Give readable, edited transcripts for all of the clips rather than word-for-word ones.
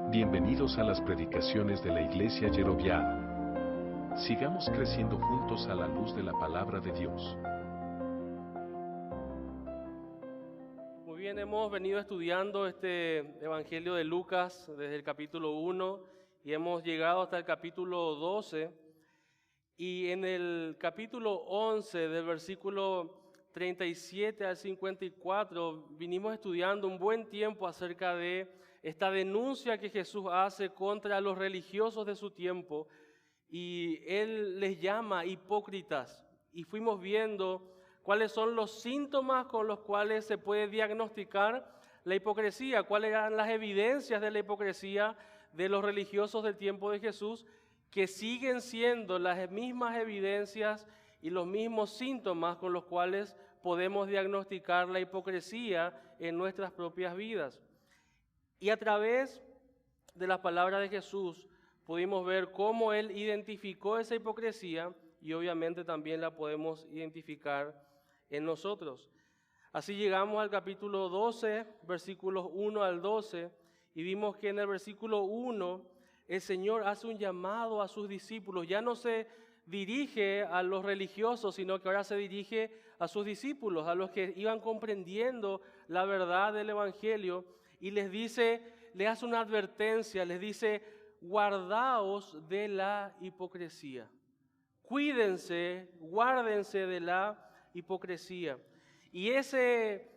Bienvenidos a las predicaciones de la Iglesia Yeroviá. Sigamos creciendo juntos a la luz de la palabra de Dios. Muy bien, hemos venido estudiando este Evangelio de Lucas desde el capítulo 1 y hemos llegado hasta el capítulo 12. Y en el capítulo 11, del versículo 37 al 54, vinimos estudiando un buen tiempo acerca de esta denuncia que Jesús hace contra los religiosos de su tiempo, y Él les llama hipócritas. Y fuimos viendo cuáles son los síntomas con los cuales se puede diagnosticar la hipocresía, cuáles eran las evidencias de la hipocresía de los religiosos del tiempo de Jesús, que siguen siendo las mismas evidencias y los mismos síntomas con los cuales podemos diagnosticar la hipocresía en nuestras propias vidas. Y a través de las palabras de Jesús pudimos ver cómo Él identificó esa hipocresía y obviamente también la podemos identificar en nosotros. Así llegamos al capítulo 12, versículos 1 al 12, y vimos que en el versículo 1 el Señor hace un llamado a sus discípulos. Ya no se dirige a los religiosos, sino que ahora se dirige a sus discípulos, a los que iban comprendiendo la verdad del Evangelio, y les hace una advertencia, les dice: guardaos de la hipocresía. Cuídense, guárdense de la hipocresía. Y ese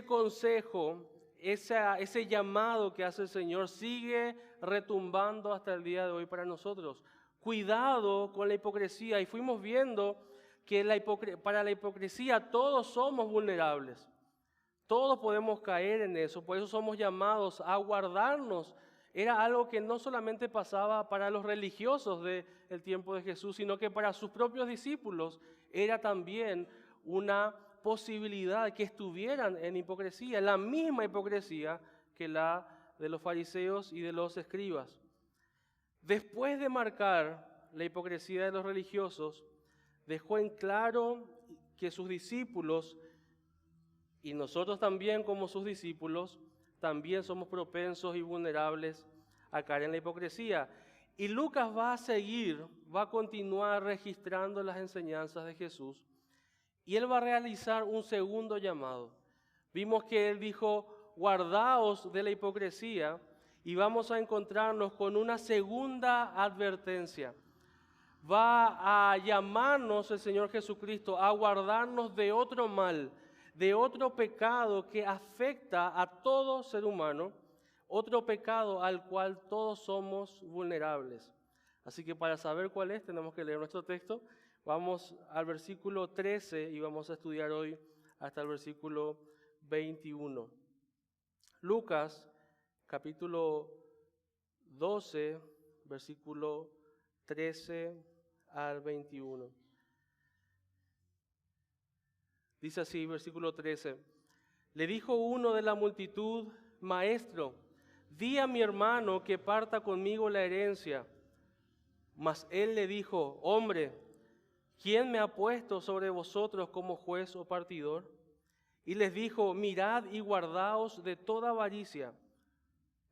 consejo, ese llamado que hace el Señor sigue retumbando hasta el día de hoy para nosotros. Cuidado con la hipocresía. Y fuimos viendo que para la hipocresía todos somos vulnerables. Todos podemos caer en eso, por eso somos llamados a guardarnos. Era algo que no solamente pasaba para los religiosos del tiempo de Jesús, sino que para sus propios discípulos era también una posibilidad que estuvieran en hipocresía, la misma hipocresía que la de los fariseos y de los escribas. Después de marcar la hipocresía de los religiosos, dejó en claro que sus discípulos, y nosotros también como sus discípulos, también somos propensos y vulnerables a caer en la hipocresía. Y Lucas va a continuar registrando las enseñanzas de Jesús, y él va a realizar un segundo llamado. Vimos que él dijo: guardaos de la hipocresía, y vamos a encontrarnos con una segunda advertencia. Va a llamarnos el Señor Jesucristo a guardarnos de otro mal, de otro pecado que afecta a todo ser humano, otro pecado al cual todos somos vulnerables. Así que para saber cuál es, tenemos que leer nuestro texto. Vamos al versículo 13 y vamos a estudiar hoy hasta el versículo 21. Lucas, capítulo 12, versículo 13 al 21. Dice así, versículo 13. Le dijo uno de la multitud: Maestro, di a mi hermano que parta conmigo la herencia. Mas él le dijo: Hombre, ¿quién me ha puesto sobre vosotros como juez o partidor? Y les dijo: Mirad y guardaos de toda avaricia,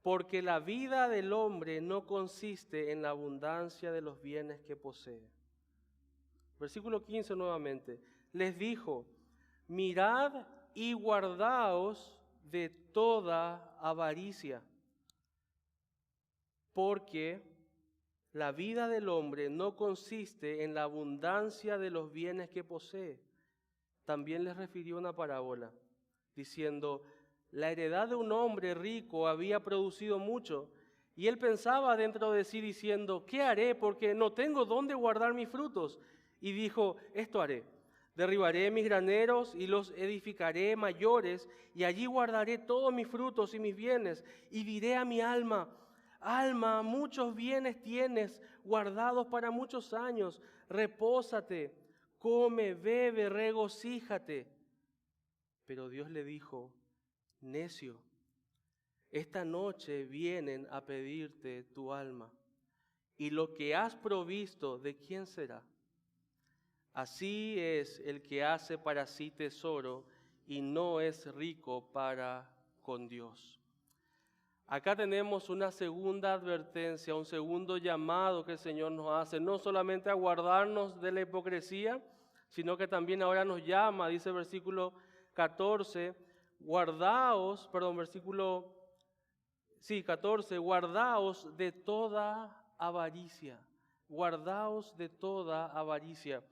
porque la vida del hombre no consiste en la abundancia de los bienes que posee. Versículo 15 nuevamente. Les dijo: Mirad y guardaos de toda avaricia, porque la vida del hombre no consiste en la abundancia de los bienes que posee. También les refirió una parábola, diciendo: la heredad de un hombre rico había producido mucho, y él pensaba dentro de sí diciendo: ¿qué haré? Porque no tengo dónde guardar mis frutos. Y dijo: esto haré. Derribaré mis graneros y los edificaré mayores, y allí guardaré todos mis frutos y mis bienes. Y diré a mi alma: alma, muchos bienes tienes guardados para muchos años. Repósate, come, bebe, regocíjate. Pero Dios le dijo: necio, esta noche vienen a pedirte tu alma, y lo que has provisto, ¿de quién será? Así es el que hace para sí tesoro y no es rico para con Dios. Acá tenemos una segunda advertencia, un segundo llamado que el Señor nos hace, no solamente a guardarnos de la hipocresía, sino que también ahora nos llama, dice el versículo 14, guardaos de toda avaricia, guardaos de toda avaricia.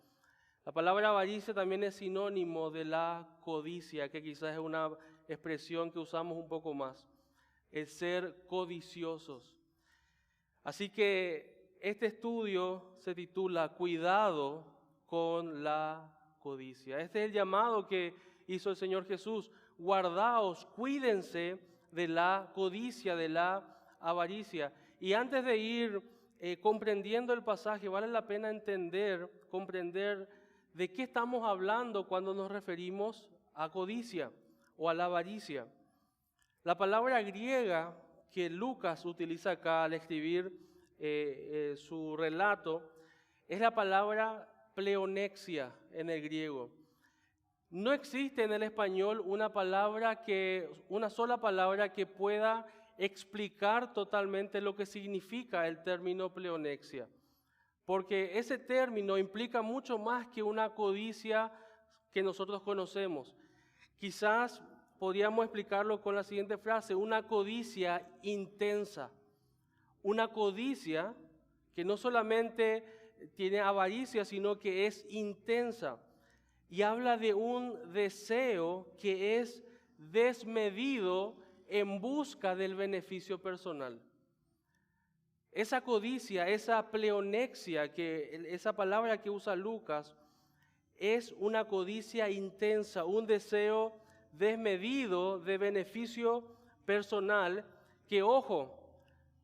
La palabra avaricia también es sinónimo de la codicia, que quizás es una expresión que usamos un poco más, el ser codiciosos. Así que este estudio se titula Cuidado con la codicia. Este es el llamado que hizo el Señor Jesús. Guardaos, cuídense de la codicia, de la avaricia. Y antes de ir comprendiendo el pasaje, vale la pena comprender de qué estamos hablando cuando nos referimos a codicia o a la avaricia. La palabra griega que Lucas utiliza acá al escribir su relato es la palabra pleonexia en el griego. No existe en el español una sola palabra que pueda explicar totalmente lo que significa el término pleonexia, porque ese término implica mucho más que una codicia que nosotros conocemos. Quizás podríamos explicarlo con la siguiente frase: una codicia intensa, una codicia que no solamente tiene avaricia, sino que es intensa. Y habla de un deseo que es desmedido en busca del beneficio personal. Esa codicia, esa pleonexia, esa palabra que usa Lucas, es una codicia intensa, un deseo desmedido de beneficio personal que, ojo,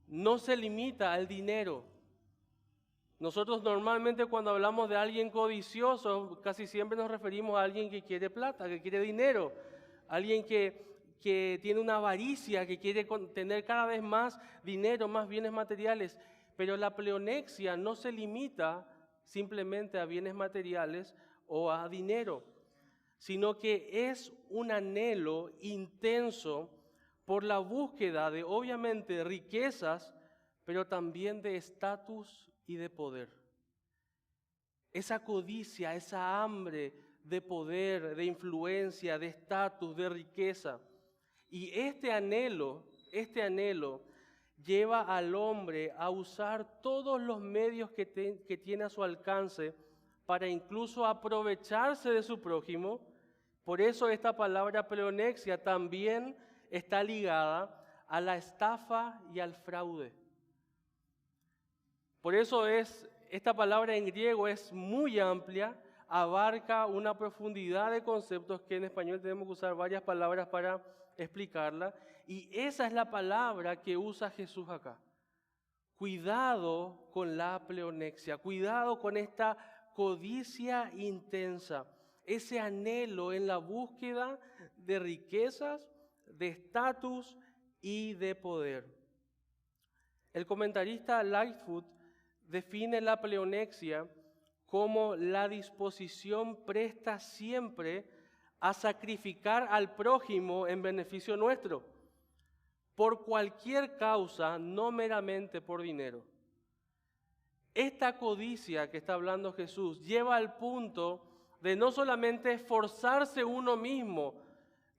no se limita al dinero. Nosotros normalmente cuando hablamos de alguien codicioso, casi siempre nos referimos a alguien que quiere plata, que quiere dinero, alguien que tiene una avaricia, que quiere tener cada vez más dinero, más bienes materiales. Pero la pleonexia no se limita simplemente a bienes materiales o a dinero, sino que es un anhelo intenso por la búsqueda de, obviamente, riquezas, pero también de estatus y de poder. Esa codicia, esa hambre de poder, de influencia, de estatus, de riqueza. Y este anhelo lleva al hombre a usar todos los medios que tiene a su alcance para incluso aprovecharse de su prójimo. Por eso esta palabra pleonexia también está ligada a la estafa y al fraude. Por eso esta palabra en griego es muy amplia, abarca una profundidad de conceptos que en español tenemos que usar varias palabras para explicarla. Y esa es la palabra que usa Jesús acá. Cuidado con la pleonexia, cuidado con esta codicia intensa, ese anhelo en la búsqueda de riquezas, de estatus y de poder. El comentarista Lightfoot define la pleonexia como la disposición presta siempre a sacrificar al prójimo en beneficio nuestro, por cualquier causa, no meramente por dinero. Esta codicia que está hablando Jesús lleva al punto de no solamente esforzarse uno mismo,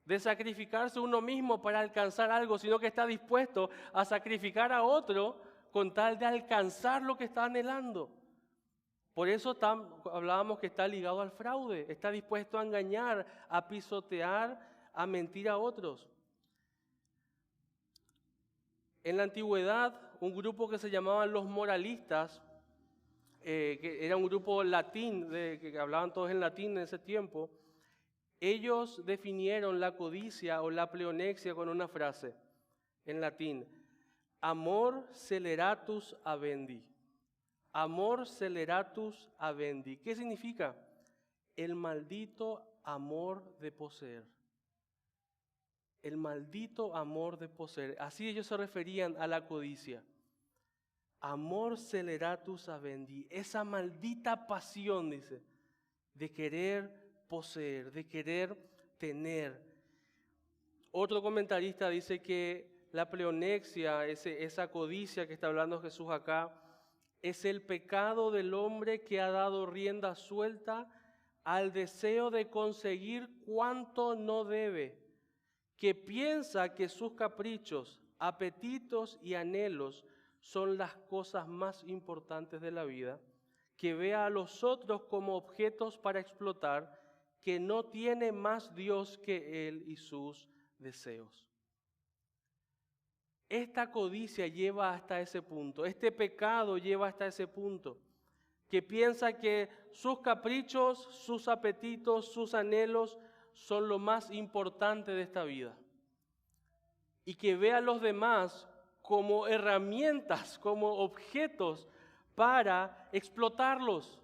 de sacrificarse uno mismo para alcanzar algo, sino que está dispuesto a sacrificar a otro con tal de alcanzar lo que está anhelando. Por eso hablábamos que está ligado al fraude, está dispuesto a engañar, a pisotear, a mentir a otros. En la antigüedad, un grupo que se llamaban los moralistas, que era un grupo latín, que hablaban todos en latín en ese tiempo, ellos definieron la codicia o la pleonexia con una frase en latín: amor sceleratus habendi. Amor sceleratus habendi. ¿Qué significa? El maldito amor de poseer. El maldito amor de poseer. Así ellos se referían a la codicia. Amor sceleratus habendi. Esa maldita pasión, dice, de querer poseer, de querer tener. Otro comentarista dice que la pleonexia, esa codicia que está hablando Jesús acá, es el pecado del hombre que ha dado rienda suelta al deseo de conseguir cuanto no debe, que piensa que sus caprichos, apetitos y anhelos son las cosas más importantes de la vida, que ve a los otros como objetos para explotar, que no tiene más Dios que Él y sus deseos. Esta codicia lleva hasta ese punto, este pecado lleva hasta ese punto, que piensa que sus caprichos, sus apetitos, sus anhelos son lo más importante de esta vida. Y que ve a los demás como herramientas, como objetos para explotarlos,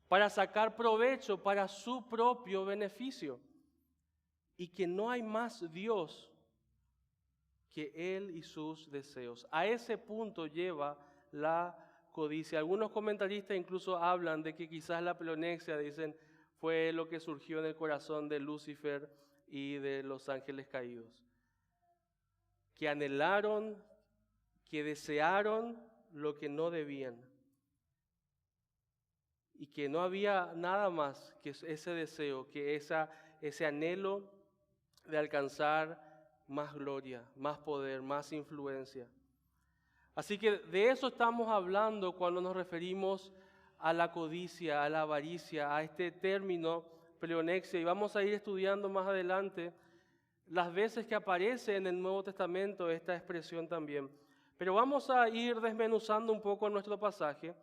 para sacar provecho para su propio beneficio. Y que no hay más Dios que Él y sus deseos. A ese punto lleva la codicia. Algunos comentaristas incluso hablan de que quizás la pleonexia, dicen, fue lo que surgió en el corazón de Lucifer y de los ángeles caídos, que anhelaron, que desearon lo que no debían, y que no había nada más que ese deseo, que ese anhelo de alcanzar más gloria, más poder, más influencia. Así que de eso estamos hablando cuando nos referimos a la codicia, a la avaricia, a este término pleonexia. Y vamos a ir estudiando más adelante las veces que aparece en el Nuevo Testamento esta expresión también. Pero vamos a ir desmenuzando un poco nuestro pasaje.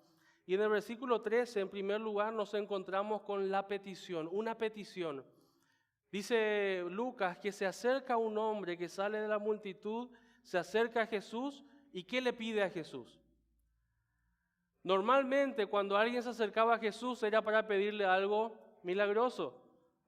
Y en el versículo 13, en primer lugar, nos encontramos con la petición, una petición. Dice Lucas que se acerca un hombre que sale de la multitud, se acerca a Jesús, ¿y qué le pide a Jesús? Normalmente cuando alguien se acercaba a Jesús era para pedirle algo milagroso,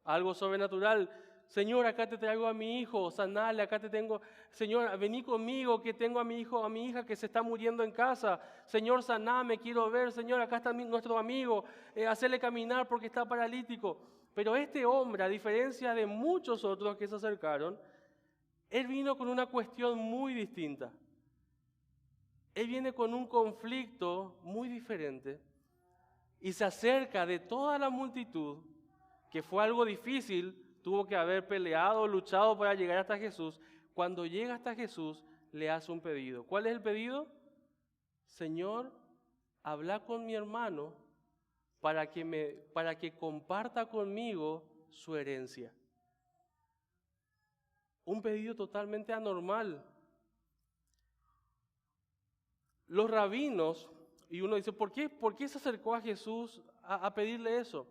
algo sobrenatural. Señor, acá te traigo a mi hijo, sanale, acá te tengo. Señor, vení conmigo que tengo a mi hijo, a mi hija que se está muriendo en casa. Señor, saname, quiero ver. Señor, acá está nuestro amigo, hacerle caminar porque está paralítico. Pero este hombre, a diferencia de muchos otros que se acercaron, él vino con una cuestión muy distinta. Él viene con un conflicto muy diferente y se acerca de toda la multitud, que fue algo difícil, tuvo que haber peleado, luchado para llegar hasta Jesús. Cuando llega hasta Jesús, le hace un pedido. ¿Cuál es el pedido? Señor, habla con mi hermano para que comparta conmigo su herencia. Un pedido totalmente anormal. Los rabinos, y uno dice, ¿por qué se acercó a Jesús a pedirle eso?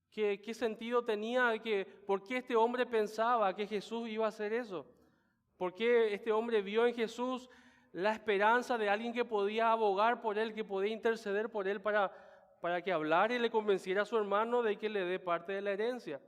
¿Qué sentido tenía? ¿Por qué este hombre pensaba que Jesús iba a hacer eso? ¿Por qué este hombre vio en Jesús la esperanza de alguien que podía abogar por él, que podía interceder por él para que hablara y le convenciera a su hermano de que le dé parte de la herencia?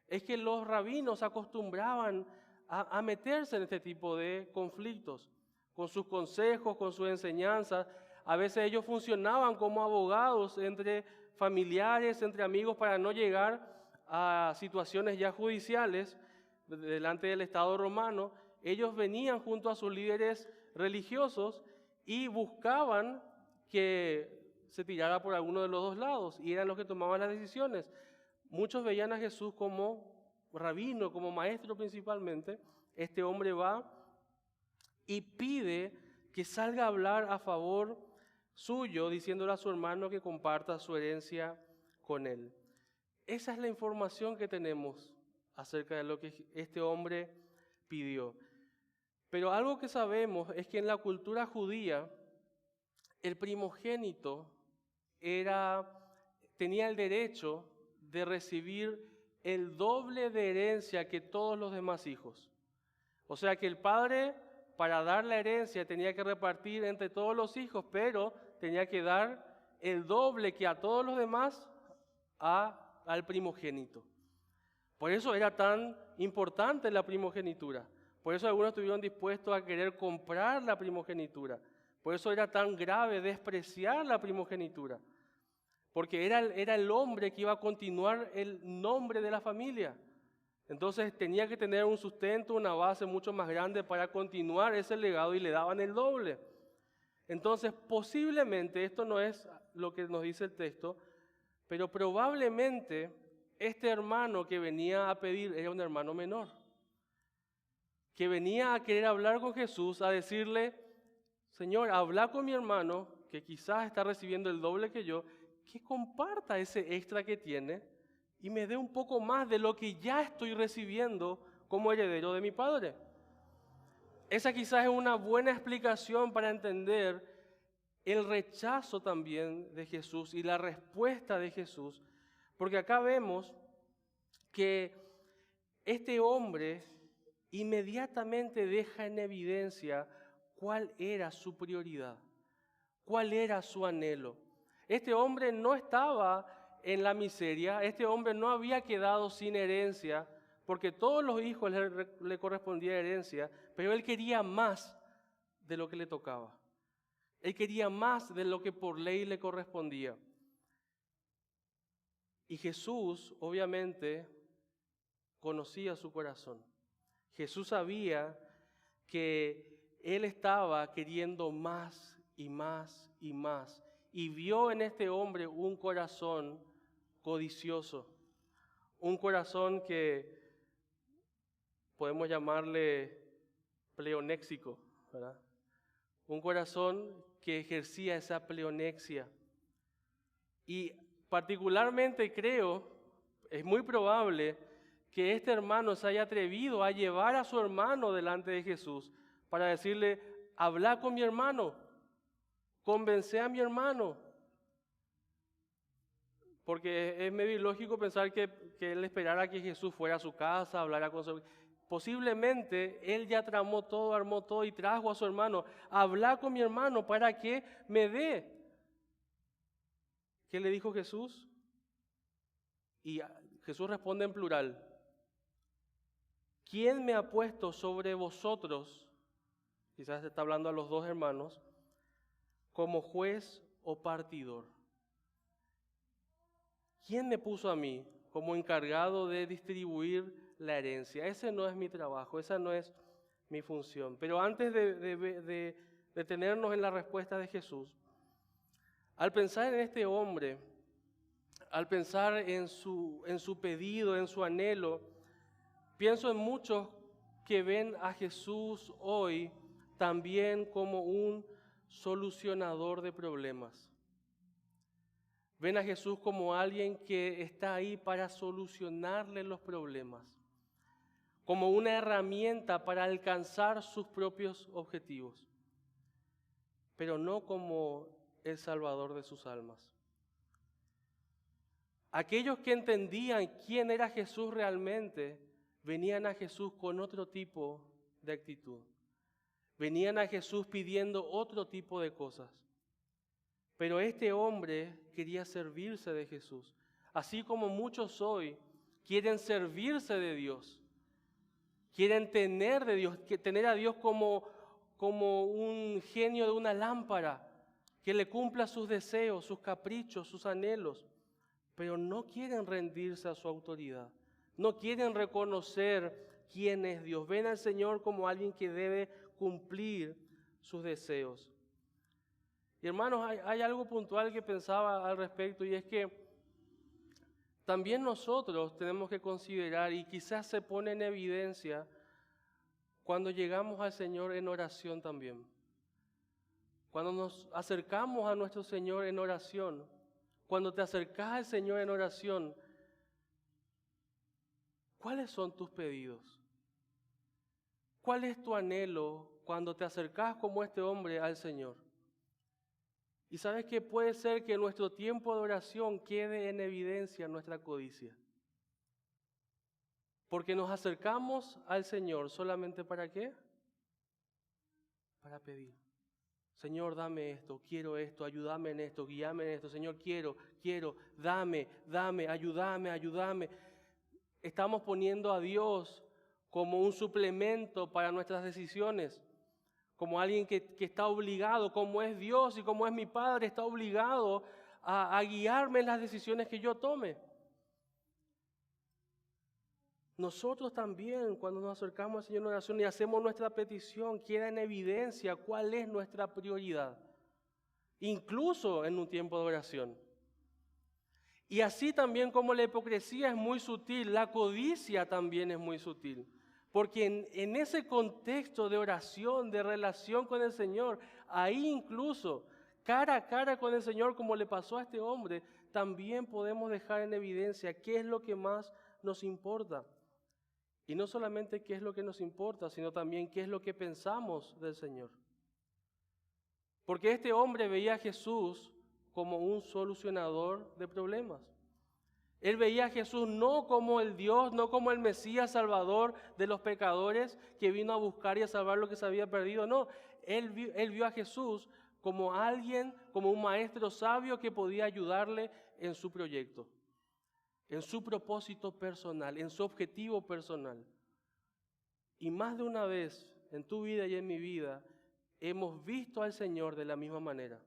Es que los rabinos acostumbraban a meterse en este tipo de conflictos, con sus consejos, con sus enseñanzas. A veces ellos funcionaban como abogados entre familiares, entre amigos, para no llegar a situaciones ya judiciales delante del Estado romano. Ellos venían junto a sus líderes religiosos y buscaban que se tirara por alguno de los dos lados, y eran los que tomaban las decisiones. Muchos veían a Jesús como rabino, como maestro principalmente. Este hombre va y pide que salga a hablar a favor suyo, diciéndole a su hermano que comparta su herencia con él. Esa es la información que tenemos acerca de lo que este hombre pidió. Pero algo que sabemos es que en la cultura judía, el primogénito tenía el derecho de recibir el doble de herencia que todos los demás hijos. O sea que el padre, para dar la herencia, tenía que repartir entre todos los hijos, pero tenía que dar el doble que a todos los demás al primogénito. Por eso era tan importante la primogenitura. Por eso algunos estuvieron dispuestos a querer comprar la primogenitura. Por eso era tan grave despreciar la primogenitura. Porque era el hombre que iba a continuar el nombre de la familia. Entonces tenía que tener un sustento, una base mucho más grande para continuar ese legado y le daban el doble. Entonces posiblemente, esto no es lo que nos dice el texto, pero probablemente este hermano que venía a pedir era un hermano menor, que venía a querer hablar con Jesús, a decirle: Señor, habla con mi hermano, que quizás está recibiendo el doble que yo, que comparta ese extra que tiene y me dé un poco más de lo que ya estoy recibiendo como heredero de mi padre. Esa quizás es una buena explicación para entender el rechazo también de Jesús y la respuesta de Jesús, porque acá vemos que este hombre inmediatamente deja en evidencia cuál era su prioridad, cuál era su anhelo. Este hombre no estaba en la miseria, este hombre no había quedado sin herencia, porque todos los hijos le correspondía herencia, pero él quería más de lo que le tocaba. Él quería más de lo que por ley le correspondía. Y Jesús, obviamente, conocía su corazón. Jesús sabía que él estaba queriendo más y más y más. Y vio en este hombre un corazón codicioso. Un corazón que podemos llamarle pleonéxico, ¿verdad? Un corazón que ejercía esa pleonexia. Y particularmente creo, es muy probable que este hermano se haya atrevido a llevar a su hermano delante de Jesús para decirle: habla con mi hermano, convence a mi hermano. Porque es medio ilógico pensar que él esperara que Jesús fuera a su casa, hablara con su... Posiblemente él ya tramó todo, armó todo y trajo a su hermano: habla con mi hermano para que me dé. ¿Qué le dijo Jesús? Y Jesús responde en plural: ¿quién me ha puesto sobre vosotros? Quizás está hablando a los dos hermanos, como juez o partidor. ¿Quién me puso a mí como encargado de distribuir la herencia? Ese no es mi trabajo, esa no es mi función. Pero antes de detenernos en la respuesta de Jesús, al pensar en este hombre, al pensar en su pedido, en su anhelo, pienso en muchos que ven a Jesús hoy también como un solucionador de problemas. Ven a Jesús como alguien que está ahí para solucionarle los problemas, como una herramienta para alcanzar sus propios objetivos, pero no como el Salvador de sus almas. Aquellos que entendían quién era Jesús realmente, venían a Jesús con otro tipo de actitud. Venían a Jesús pidiendo otro tipo de cosas. Pero este hombre quería servirse de Jesús, así como muchos hoy quieren servirse de Dios, quieren tener de Dios, tener a Dios como un genio de una lámpara, que le cumpla sus deseos, sus caprichos, sus anhelos, pero no quieren rendirse a su autoridad, no quieren reconocer quién es Dios. Ven al Señor como alguien que debe cumplir sus deseos. Y hermanos, hay algo puntual que pensaba al respecto, y es que también nosotros tenemos que considerar, y quizás se pone en evidencia cuando llegamos al Señor en oración también. Cuando nos acercamos a nuestro Señor en oración, cuando te acercas al Señor en oración, ¿cuáles son tus pedidos? ¿Cuál es tu anhelo cuando te acercas como este hombre al Señor? Y sabes que puede ser que nuestro tiempo de oración quede en evidencia nuestra codicia. Porque nos acercamos al Señor solamente ¿para qué? Para pedir. Señor, dame esto, quiero esto, ayúdame en esto, guíame en esto. Señor, quiero, dame, ayúdame. Estamos poniendo a Dios como un suplemento para nuestras decisiones. Como alguien que está obligado, como es Dios y como es mi Padre, está obligado a guiarme en las decisiones que yo tome. nosotros también, cuando nos acercamos al Señor en oración y hacemos nuestra petición, queda en evidencia cuál es nuestra prioridad, incluso en un tiempo de oración. Y así también como la hipocresía es muy sutil, la codicia también es muy sutil. Porque en ese contexto de oración, de relación con el Señor, ahí incluso, cara a cara con el Señor, como le pasó a este hombre, también podemos dejar en evidencia qué es lo que más nos importa. Y no solamente qué es lo que nos importa, sino también qué es lo que pensamos del Señor. Porque este hombre veía a Jesús como un solucionador de problemas. Él veía a Jesús no como el Dios, no como el Mesías Salvador de los pecadores que vino a buscar y a salvar lo que se había perdido. No, él vio a Jesús como alguien, como un maestro sabio que podía ayudarle en su proyecto, en su propósito personal, en su objetivo personal. Y más de una vez en tu vida y en mi vida hemos visto al Señor de la misma manera,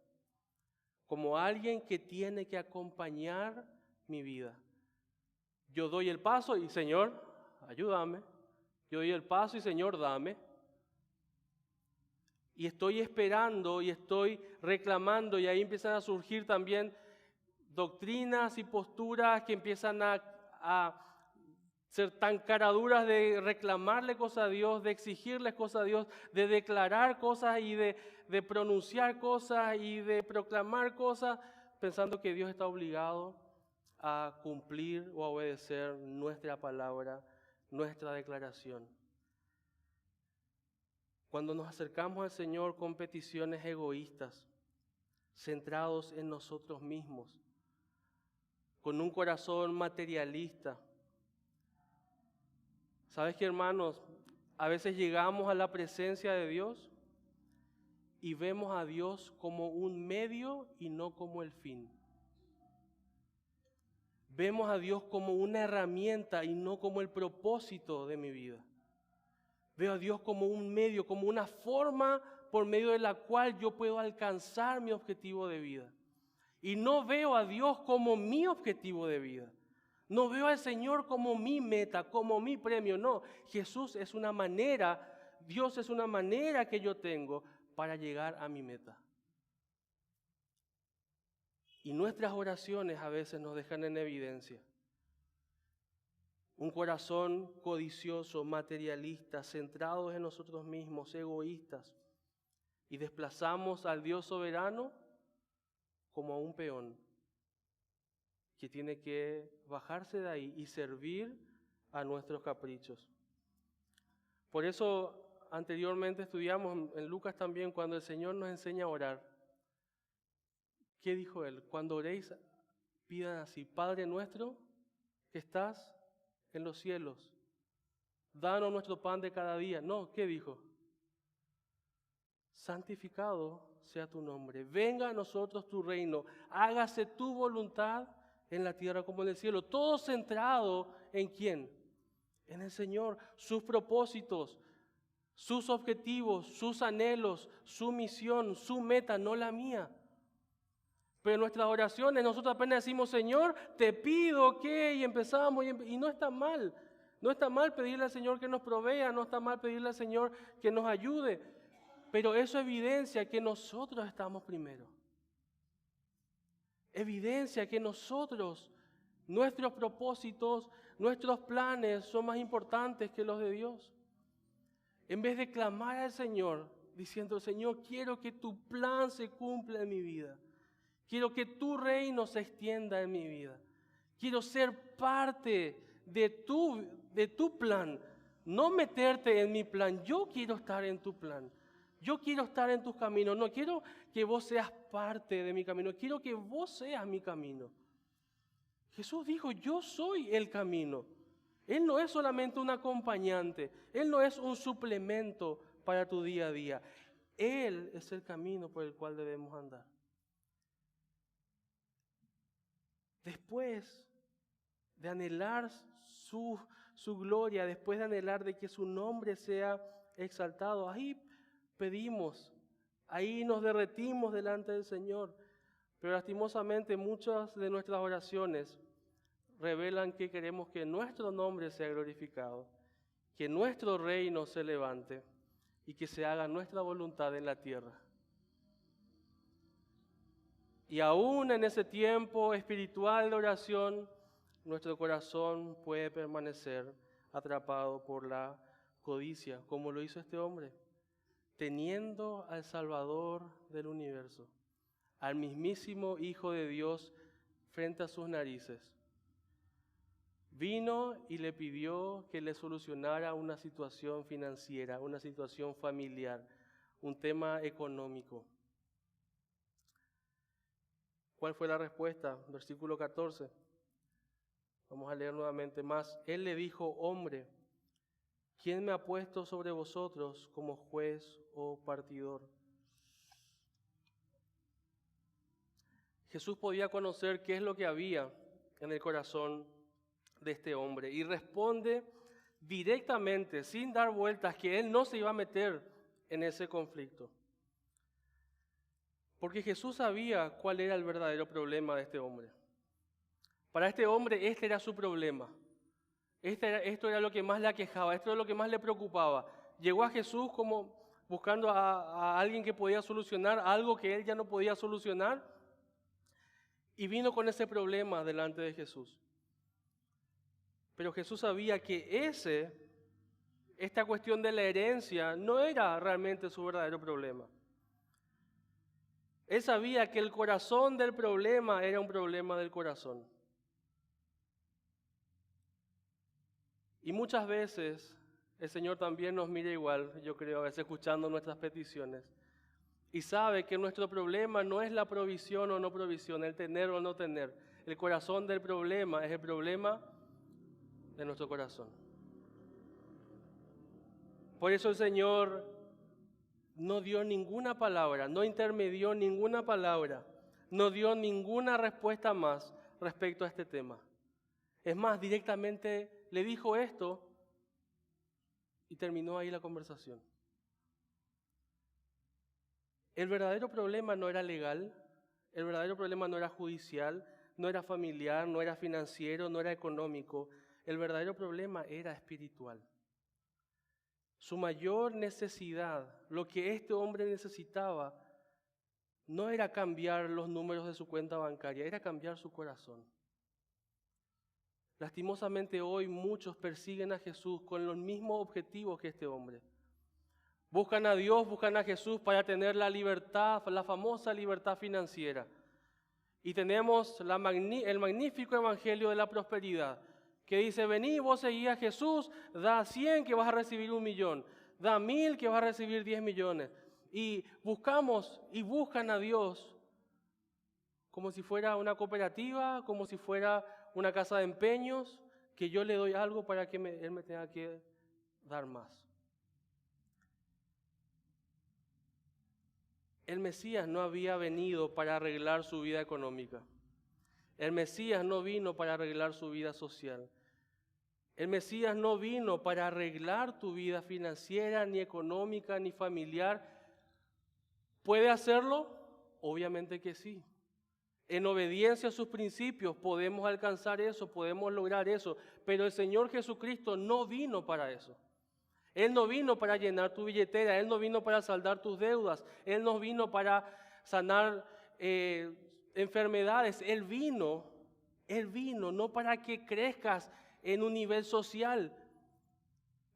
como alguien que tiene que acompañar mi vida. Yo doy el paso y Señor, ayúdame. Yo doy el paso y Señor, dame. Y estoy esperando y estoy reclamando, y ahí empiezan a surgir también doctrinas y posturas que empiezan a ser tan caraduras de reclamarle cosas a Dios, de exigirles cosas a Dios, de declarar cosas y de pronunciar cosas y de proclamar cosas, pensando que Dios está obligado a cumplir o a obedecer nuestra palabra, nuestra declaración. Cuando nos acercamos al Señor con peticiones egoístas, centrados en nosotros mismos, con un corazón materialista. ¿Sabes qué, hermanos? A veces llegamos a la presencia de Dios y vemos a Dios como un medio y no como el fin. Vemos a Dios como una herramienta y no como el propósito de mi vida. Veo a Dios como un medio, como una forma por medio de la cual yo puedo alcanzar mi objetivo de vida. Y no veo a Dios como mi objetivo de vida. No veo al Señor como mi meta, como mi premio. No, Jesús es una manera, Dios es una manera que yo tengo para llegar a mi meta. Y nuestras oraciones a veces nos dejan en evidencia un corazón codicioso, materialista, centrados en nosotros mismos, egoístas, y desplazamos al Dios soberano como a un peón que tiene que bajarse de ahí y servir a nuestros caprichos. Por eso anteriormente estudiamos en Lucas también, cuando el Señor nos enseña a orar. ¿Qué dijo Él? Cuando oréis, pidan así: Padre nuestro que estás en los cielos, danos nuestro pan de cada día. No, ¿qué dijo? Santificado sea tu nombre, venga a nosotros tu reino, hágase tu voluntad en la tierra como en el cielo. Todo centrado ¿en quién? En el Señor, sus propósitos, sus objetivos, sus anhelos, su misión, su meta, no la mía. Pero en nuestras oraciones nosotros apenas decimos: Señor, te pido que, y empezamos, y no está mal. No está mal pedirle al Señor que nos provea, no está mal pedirle al Señor que nos ayude, pero eso evidencia que nosotros estamos primero. Evidencia que nosotros, nuestros propósitos, nuestros planes son más importantes que los de Dios. En vez de clamar al Señor, diciendo: Señor, quiero que tu plan se cumpla en mi vida. Quiero que tu reino se extienda en mi vida. Quiero ser parte de tu plan. No meterte en mi plan. Yo quiero estar en tu plan. Yo quiero estar en tus caminos. No quiero que vos seas parte de mi camino. Quiero que vos seas mi camino. Jesús dijo: yo soy el camino. Él no es solamente un acompañante. Él no es un suplemento para tu día a día. Él es el camino por el cual debemos andar. Después de anhelar su gloria, después de anhelar de que su nombre sea exaltado, ahí pedimos, ahí nos derretimos delante del Señor. Pero lastimosamente muchas de nuestras oraciones revelan que queremos que nuestro nombre sea glorificado, que nuestro reino se levante y que se haga nuestra voluntad en la tierra. Y aún en ese tiempo espiritual de oración, nuestro corazón puede permanecer atrapado por la codicia, como lo hizo este hombre, teniendo al Salvador del universo, al mismísimo Hijo de Dios frente a sus narices. Vino y le pidió que le solucionara una situación financiera, una situación familiar, un tema económico. ¿Cuál fue la respuesta? Versículo 14. Vamos a leer nuevamente más. Él le dijo: hombre, ¿quién me ha puesto sobre vosotros como juez o partidor? Jesús podía conocer qué es lo que había en el corazón de este hombre y responde directamente, sin dar vueltas, que él no se iba a meter en ese conflicto. Porque Jesús sabía cuál era el verdadero problema de este hombre. Para este hombre este era su problema. Esto era lo que más le aquejaba, esto era lo que más le preocupaba. Llegó a Jesús como buscando a alguien que podía solucionar algo que él ya no podía solucionar y vino con ese problema delante de Jesús. Pero Jesús sabía que esta cuestión de la herencia no era realmente su verdadero problema. Él sabía que el corazón del problema era un problema del corazón. Y muchas veces el Señor también nos mira igual, yo creo, a veces escuchando nuestras peticiones. Y sabe que nuestro problema no es la provisión o no provisión, el tener o no tener. El corazón del problema es el problema de nuestro corazón. Por eso el Señor no dio ninguna palabra, no intermedió ninguna palabra, no dio ninguna respuesta más respecto a este tema. Es más, directamente le dijo esto y terminó ahí la conversación. El verdadero problema no era legal, el verdadero problema no era judicial, no era familiar, no era financiero, no era económico. El verdadero problema era espiritual. Su mayor necesidad, lo que este hombre necesitaba, no era cambiar los números de su cuenta bancaria, era cambiar su corazón. Lastimosamente hoy muchos persiguen a Jesús con los mismos objetivos que este hombre. Buscan a Dios, buscan a Jesús para tener la libertad, la famosa libertad financiera. Y tenemos el magnífico evangelio de la prosperidad, que dice: vení, vos seguí a Jesús, da 100 que vas a recibir 1.000.000, da 1.000 que vas a recibir 10 millones. Y buscamos y buscan a Dios como si fuera una cooperativa, como si fuera una casa de empeños, que yo le doy algo para que Él me tenga que dar más. El Mesías no había venido para arreglar su vida económica. El Mesías no vino para arreglar su vida social. El Mesías no vino para arreglar tu vida financiera, ni económica, ni familiar. ¿Puede hacerlo? Obviamente que sí. En obediencia a sus principios podemos alcanzar eso, podemos lograr eso. Pero el Señor Jesucristo no vino para eso. Él no vino para llenar tu billetera, Él no vino para saldar tus deudas, Él no vino para sanar enfermedades. Él vino no para que crezcas en un nivel social,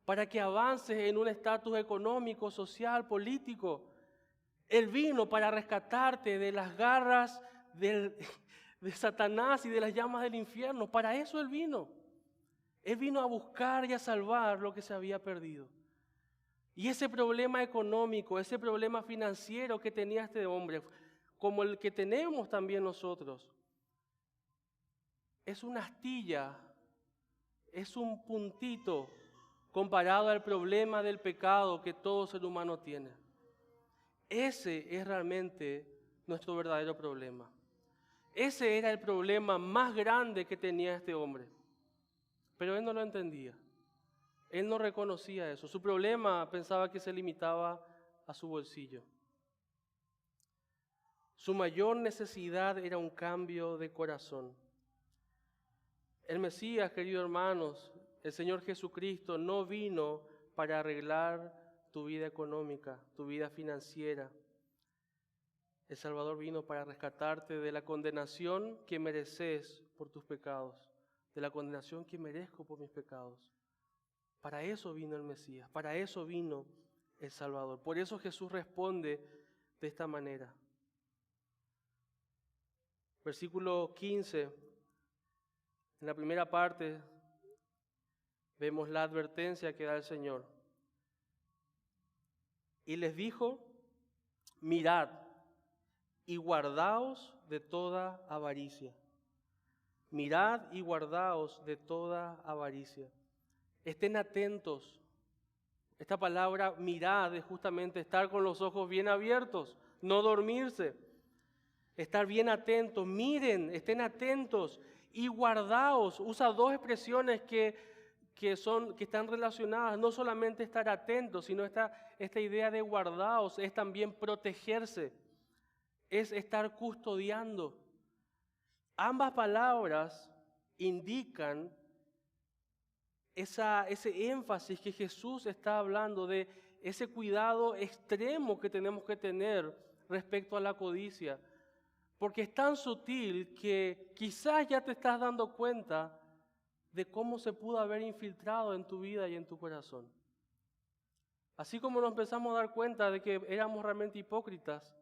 para que avances en un estatus económico, social, político. Él vino para rescatarte de las garras de Satanás y de las llamas del infierno. Para eso Él vino. Él vino a buscar y a salvar lo que se había perdido. Y ese problema económico, ese problema financiero que tenía este hombre, como el que tenemos también nosotros, es una astilla, es un puntito comparado al problema del pecado que todo ser humano tiene. Ese es realmente nuestro verdadero problema. Ese era el problema más grande que tenía este hombre. Pero él no lo entendía. Él no reconocía eso. Su problema pensaba que se limitaba a su bolsillo. Su mayor necesidad era un cambio de corazón. El Mesías, queridos hermanos, el Señor Jesucristo no vino para arreglar tu vida económica, tu vida financiera. El Salvador vino para rescatarte de la condenación que mereces por tus pecados, de la condenación que merezco por mis pecados. Para eso vino el Mesías, para eso vino el Salvador. Por eso Jesús responde de esta manera. Versículo 15, en la primera parte, vemos la advertencia que da el Señor. Y les dijo, mirad y guardaos de toda avaricia. Mirad y guardaos de toda avaricia. Estén atentos. Esta palabra mirad es justamente estar con los ojos bien abiertos, no dormirse. Estar bien atentos, miren, estén atentos y guardaos. Usa dos expresiones que están relacionadas. No solamente estar atentos, sino esta idea de guardaos es también protegerse. Es estar custodiando. Ambas palabras indican ese énfasis que Jesús está hablando de ese cuidado extremo que tenemos que tener respecto a la codicia. Porque es tan sutil que quizás ya te estás dando cuenta de cómo se pudo haber infiltrado en tu vida y en tu corazón. Así como nos empezamos a dar cuenta de que éramos realmente hipócritas,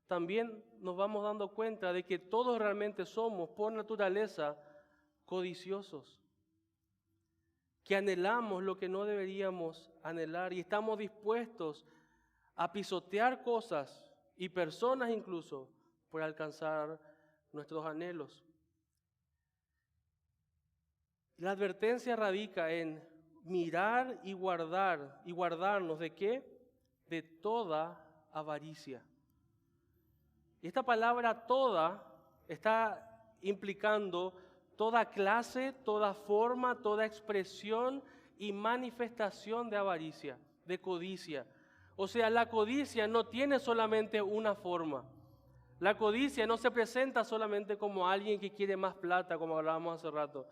también nos vamos dando cuenta de que todos realmente somos, por naturaleza, codiciosos. Que anhelamos lo que no deberíamos anhelar y estamos dispuestos a pisotear cosas y personas incluso por alcanzar nuestros anhelos. La advertencia radica en mirar y guardarnos ¿de qué? De toda avaricia. Y esta palabra toda está implicando toda clase, toda forma, toda expresión y manifestación de avaricia, de codicia. O sea, la codicia no tiene solamente una forma. La codicia no se presenta solamente como alguien que quiere más plata, como hablábamos hace rato.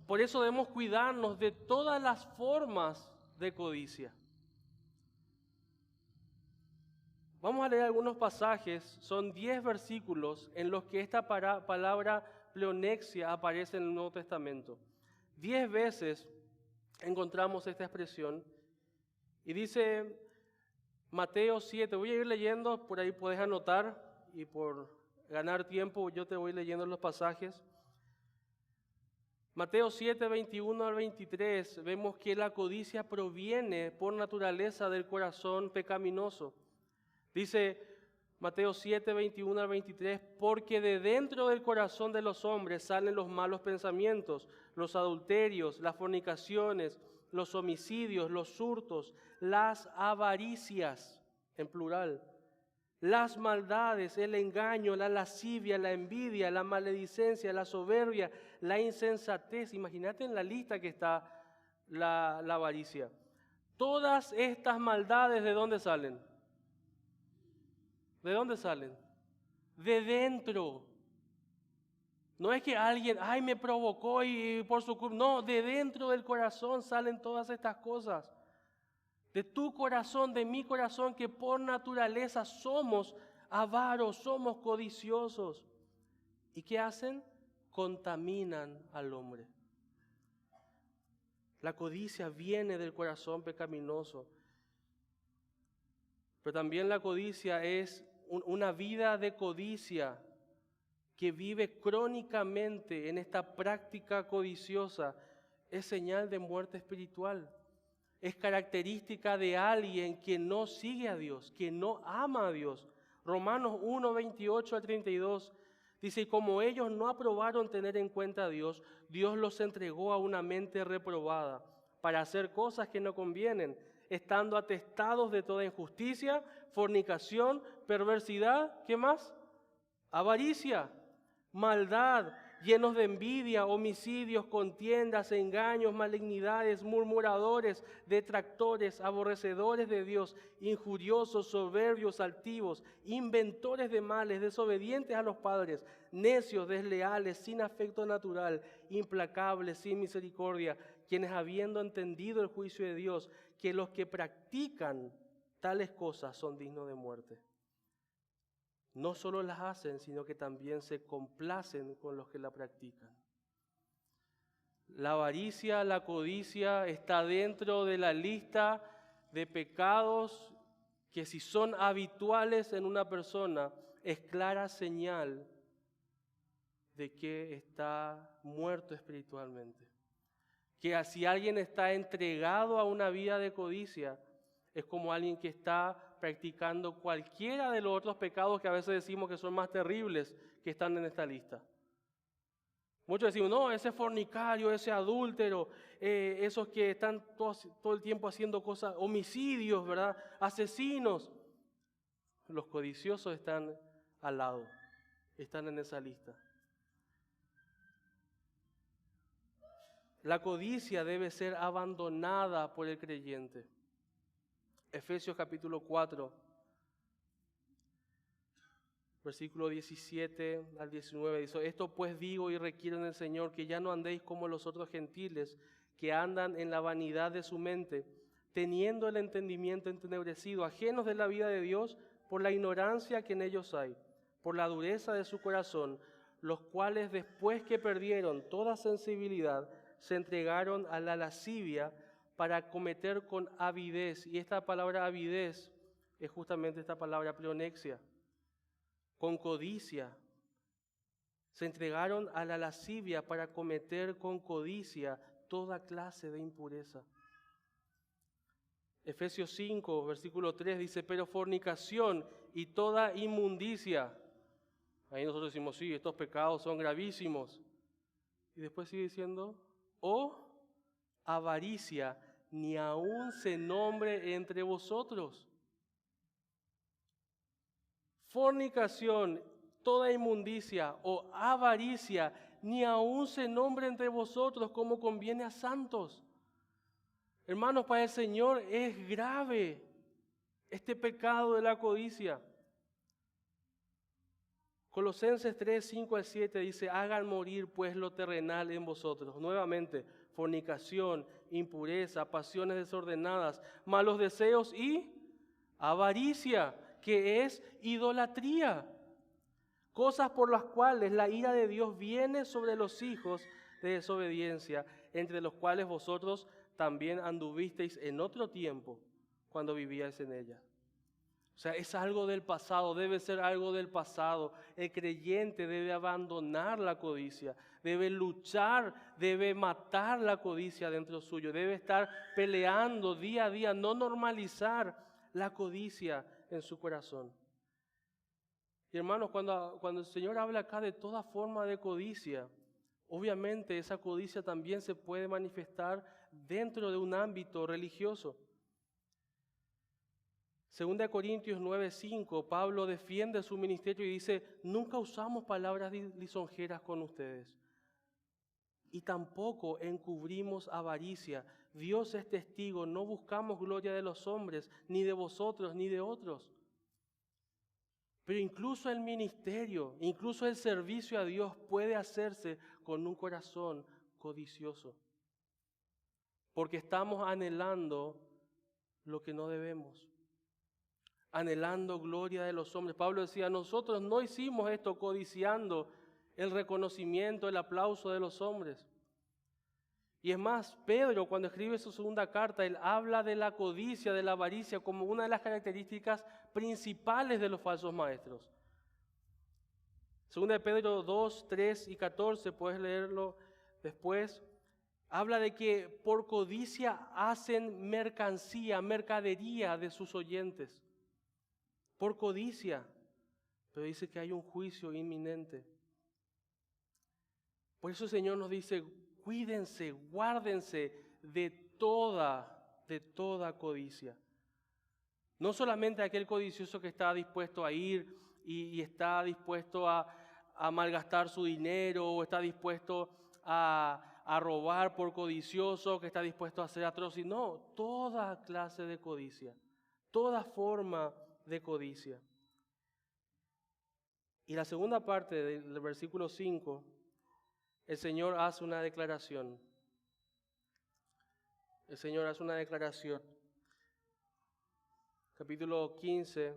Por eso debemos cuidarnos de todas las formas de codicia. Vamos a leer algunos pasajes, son 10 versículos en los que esta palabra pleonexia aparece en el Nuevo Testamento. 10 veces encontramos esta expresión y dice Mateo 7, voy a ir leyendo, por ahí puedes anotar y por ganar tiempo yo te voy leyendo los pasajes. Mateo 7, 21 al 23, vemos que la codicia proviene por naturaleza del corazón pecaminoso. Dice Mateo 7, 21 al 23, porque de dentro del corazón de los hombres salen los malos pensamientos, los adulterios, las fornicaciones, los homicidios, los hurtos, las avaricias, en plural, las maldades, el engaño, la lascivia, la envidia, la maledicencia, la soberbia, la insensatez. Imagínate en la lista que está la avaricia. Todas estas maldades, ¿de dónde salen? ¿De dónde salen? De dentro. No es que alguien, me provocó y por su culpa. No, de dentro del corazón salen todas estas cosas. De tu corazón, de mi corazón, que por naturaleza somos avaros, somos codiciosos. ¿Y qué hacen? Contaminan al hombre. La codicia viene del corazón pecaminoso. Pero también la codicia es una vida de codicia que vive crónicamente en esta práctica codiciosa. Es señal de muerte espiritual. Es característica de alguien que no sigue a Dios, que no ama a Dios. Romanos 1, 28 al 32 dice, y como ellos no aprobaron tener en cuenta a Dios, Dios los entregó a una mente reprobada para hacer cosas que no convienen, estando atestados de toda injusticia, fornicación, perversidad, ¿qué más? Avaricia, maldad, llenos de envidia, homicidios, contiendas, engaños, malignidades, murmuradores, detractores, aborrecedores de Dios, injuriosos, soberbios, altivos, inventores de males, desobedientes a los padres, necios, desleales, sin afecto natural, implacables, sin misericordia, quienes habiendo entendido el juicio de Dios, que los que practican tales cosas son dignos de muerte. No solo las hacen, sino que también se complacen con los que la practican. La avaricia, la codicia está dentro de la lista de pecados que, si son habituales en una persona, es clara señal de que está muerto espiritualmente. Que si alguien está entregado a una vida de codicia, es como alguien que está practicando cualquiera de los otros pecados que a veces decimos que son más terribles que están en esta lista. Muchos decimos, no, ese fornicario, ese adúltero, esos que están todo el tiempo haciendo cosas, homicidios, ¿verdad? Asesinos. Los codiciosos están al lado, están en esa lista. La codicia debe ser abandonada por el creyente. Efesios capítulo 4, versículo 17 al 19, dice: esto pues digo y requiero en el Señor, que ya no andéis como los otros gentiles, que andan en la vanidad de su mente, teniendo el entendimiento entenebrecido, ajenos de la vida de Dios, por la ignorancia que en ellos hay, por la dureza de su corazón, los cuales después que perdieron toda sensibilidad, se entregaron a la lascivia para cometer con avidez. Y esta palabra avidez es justamente esta palabra pleonexia. Con codicia. Se entregaron a la lascivia para cometer con codicia toda clase de impureza. Efesios 5, versículo 3 dice: pero fornicación y toda inmundicia. Ahí nosotros decimos, sí, estos pecados son gravísimos. Y después sigue diciendo, o avaricia, ni aun se nombre entre vosotros. Fornicación, toda inmundicia o avaricia, ni aun se nombre entre vosotros, como conviene a santos. Hermanos, para el Señor es grave este pecado de la codicia. Colosenses 3, 5 al 7 dice: hagan morir pues lo terrenal en vosotros. Nuevamente, fornicación, impureza, pasiones desordenadas, malos deseos y avaricia, que es idolatría. Cosas por las cuales la ira de Dios viene sobre los hijos de desobediencia, entre los cuales vosotros también anduvisteis en otro tiempo, cuando vivíais en ella. O sea, es algo del pasado, debe ser algo del pasado. El creyente debe abandonar la codicia, debe luchar, debe matar la codicia dentro suyo, debe estar peleando día a día, no normalizar la codicia en su corazón. Y hermanos, cuando el Señor habla acá de toda forma de codicia, obviamente esa codicia también se puede manifestar dentro de un ámbito religioso. 2 Corintios 9:5, Pablo defiende su ministerio y dice: nunca usamos palabras lisonjeras con ustedes y tampoco encubrimos avaricia. Dios es testigo, no buscamos gloria de los hombres, ni de vosotros, ni de otros. Pero incluso el ministerio, incluso el servicio a Dios puede hacerse con un corazón codicioso, porque estamos anhelando lo que no debemos. Anhelando gloria de los hombres. Pablo decía: nosotros no hicimos esto codiciando el reconocimiento, el aplauso de los hombres. Y es más, Pedro, cuando escribe su segunda carta, él habla de la codicia, de la avaricia, como una de las características principales de los falsos maestros. Segunda de Pedro 2, 3 y 14, puedes leerlo después. Habla de que por codicia hacen mercadería de sus oyentes. Por codicia, pero dice que hay un juicio inminente. Por eso el Señor nos dice: cuídense, guárdense de toda codicia. No solamente aquel codicioso que está dispuesto a ir y está dispuesto a a malgastar su dinero, o está dispuesto a robar por codicioso, que está dispuesto a hacer atrocidades. No, toda clase de codicia, toda forma de codicia. Y la segunda parte del versículo 5, el Señor hace una declaración. El Señor hace una declaración. Capítulo 15,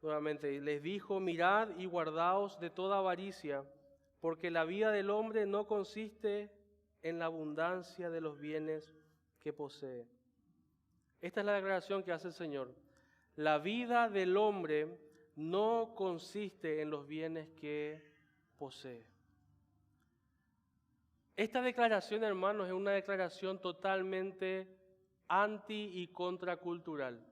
nuevamente, les dijo, mirad y guardaos de toda avaricia, porque la vida del hombre no consiste en la abundancia de los bienes que posee. Esta es la declaración que hace el Señor. La vida del hombre no consiste en los bienes que posee. Esta declaración, hermanos, es una declaración totalmente anti y contracultural.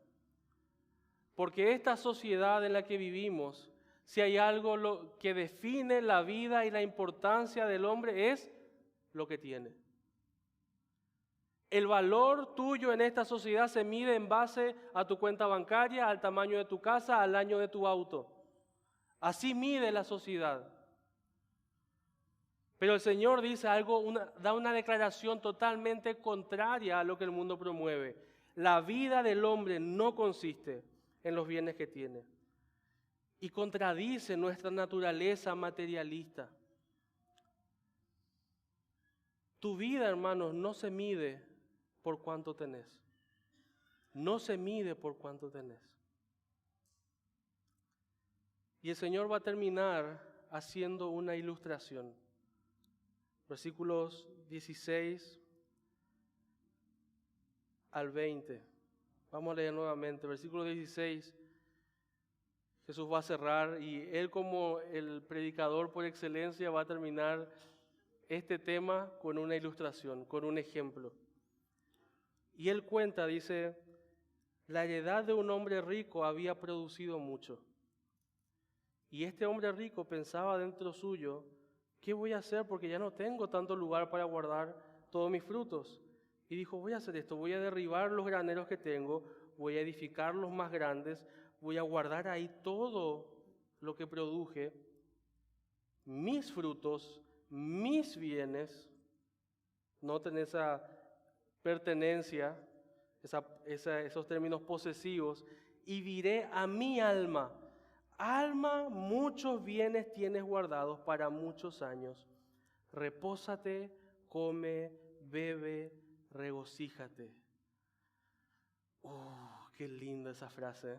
Porque esta sociedad en la que vivimos, si hay algo que define la vida y la importancia del hombre, es lo que tiene. El valor tuyo en esta sociedad se mide en base a tu cuenta bancaria, al tamaño de tu casa, al año de tu auto. Así mide la sociedad. Pero el Señor dice da una declaración totalmente contraria a lo que el mundo promueve. La vida del hombre no consiste en los bienes que tiene. Y contradice nuestra naturaleza materialista. Tu vida, hermanos, no se mide por cuánto tenés. No se mide por cuánto tenés. Y el Señor va a terminar haciendo una ilustración. Versículos 16 al 20. Vamos a leer nuevamente. Versículo 16. Jesús va a cerrar y Él, como el predicador por excelencia, va a terminar este tema con una ilustración, con un ejemplo. Y Él cuenta, dice, la heredad de un hombre rico había producido mucho. Y este hombre rico pensaba dentro suyo, ¿qué voy a hacer? Porque ya no tengo tanto lugar para guardar todos mis frutos. Y dijo, voy a hacer esto, voy a derribar los graneros que tengo, voy a edificar los más grandes, voy a guardar ahí todo lo que produje, mis frutos, mis bienes. Noten esa pertenencia, esos términos posesivos, y diré a mi alma, alma, muchos bienes tienes guardados para muchos años. Repósate, come, bebe, regocíjate. Qué linda esa frase.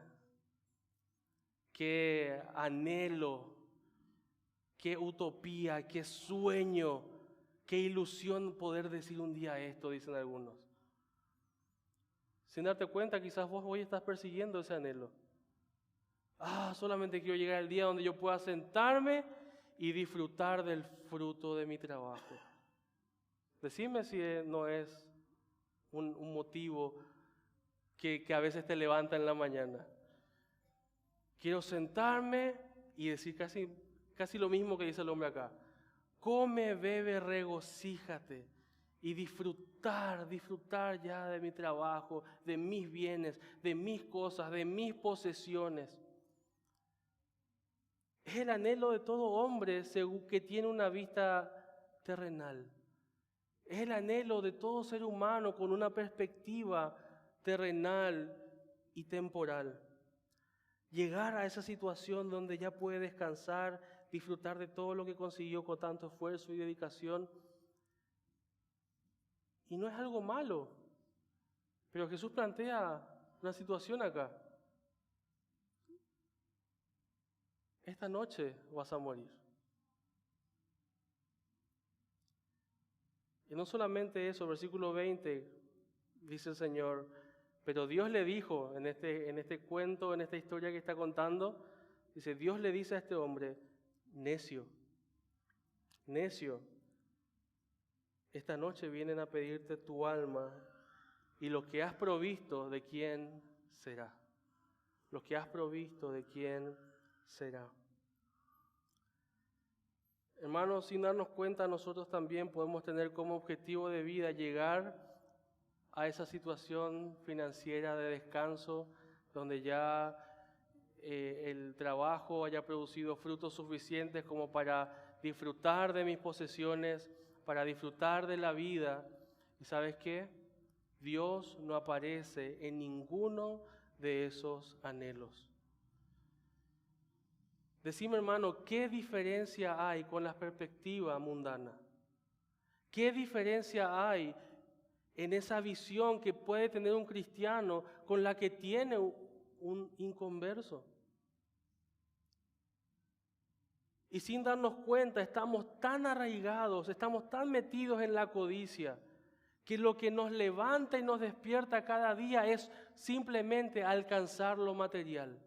Qué anhelo, qué utopía, qué sueño, qué ilusión poder decir un día esto, dicen algunos. Sin darte cuenta, quizás vos hoy estás persiguiendo ese anhelo. Solamente quiero llegar al día donde yo pueda sentarme y disfrutar del fruto de mi trabajo. Decime si no es un motivo que a veces te levanta en la mañana. Quiero sentarme y decir casi lo mismo que dice el hombre acá. Come, bebe, regocíjate y disfrutar ya de mi trabajo, de mis bienes, de mis cosas, de mis posesiones. Es el anhelo de todo hombre que tiene una vista terrenal. Es el anhelo de todo ser humano con una perspectiva terrenal y temporal. Llegar a esa situación donde ya puede descansar, disfrutar de todo lo que consiguió con tanto esfuerzo y dedicación. Y no es algo malo, pero Jesús plantea una situación acá. Esta noche vas a morir. Y no solamente eso, versículo 20, dice el Señor, pero Dios le dijo en este cuento, en esta historia que está contando, dice, Dios le dice a este hombre, necio, esta noche vienen a pedirte tu alma y lo que has provisto, ¿de quién será? Lo que has provisto, ¿de quién será? Hermanos, sin darnos cuenta, nosotros también podemos tener como objetivo de vida llegar a esa situación financiera de descanso donde ya el trabajo haya producido frutos suficientes como para disfrutar de mis posesiones, para disfrutar de la vida. ¿Y sabes qué? Dios no aparece en ninguno de esos anhelos. Decime, hermano, ¿qué diferencia hay con la perspectiva mundana? ¿Qué diferencia hay en esa visión que puede tener un cristiano con la que tiene un inconverso? Y sin darnos cuenta, estamos tan arraigados, estamos tan metidos en la codicia, que lo que nos levanta y nos despierta cada día es simplemente alcanzar lo material.